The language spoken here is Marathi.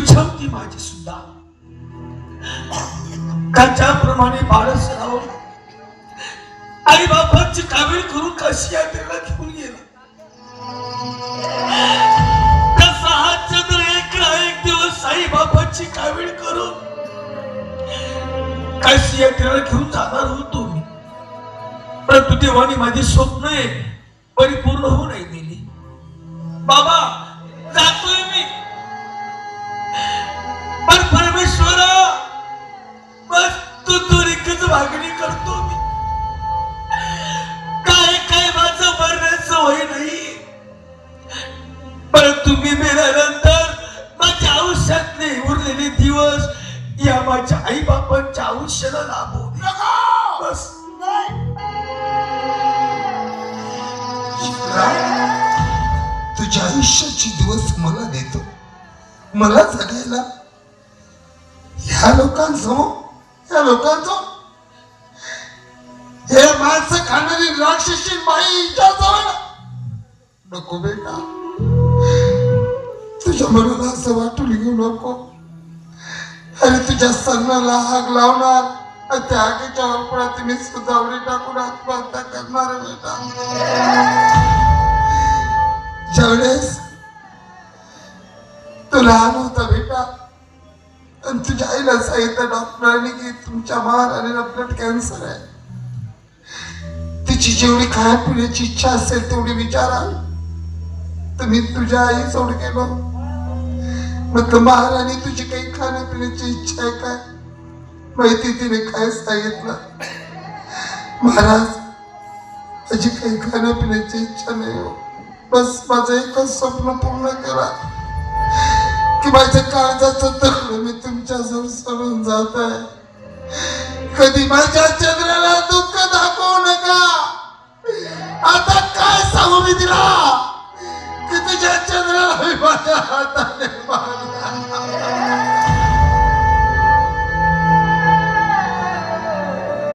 इच्छा होती माझी सुद्धा त्याच्याप्रमाणे बाळच राहून आई बाबांची कावीळ करून काशी यात्रेला घेऊन गेला. तसा हा चंद्र एक दिवस आई बाबांची कावीळ करून काशी यात्रेला घेऊन जाणार होतो मी, परंतु देवाने माझी स्वप्न परिपूर्ण होऊ नाही दिली. बाबा जातोय मी, पण परमेश्वरा बस तू एकच मागणी करतो मी. काय माझं मरण्याचं वय नाही, परंतु मी मेल्यानंतर माझ्या आयुष्यातले उरलेले दिवस या माझ्या आई बापांच्या आयुष्याला लाभू दे. बस तुझ्या आयुष्याचे दिवस मला देतो, मला जगायला. ह्या लोकांचं हे माणसं खाणारी राक्षसी बाईच्या जवळ नको बेटा. तुझ्या मनाला असं वाटून घेऊ नको. आणि तुझ्या सणाला आग लावणार, त्या आगीच्या वापरात मी सुधावणी टाकून आत्महत्या करणार बेटा. ज्यावेळेस तू लहान होता बेटा आणि तुझ्या आईला सांगितलं डॉक्टरांनी की तुमच्या महाराणीला ब्लड कॅन्सर आहे, तिची जेवढी खाण्यापिण्याची इच्छा असेल तेवढी विचारा. तुम्ही तुझ्या आई सोड गेलो, म्हटलं महाराणी तुझी काही खाण्यापिण्याची इच्छा आहे काय? माहिती तिने काय सांगितलं, महाराज माझी काही खाण्यापिण्याची इच्छा नाही हो, बस माझं एकच स्वप्न पूर्ण करा की माझ्या काळजाचं तखडं मी तुमच्याजवळ सोडून जात आहे. कधी माझ्या चंद्राला दुःख दाखवू नका. आता काय सांगू मी तिला की तुझ्या चंद्राला मी माझ्या हाताने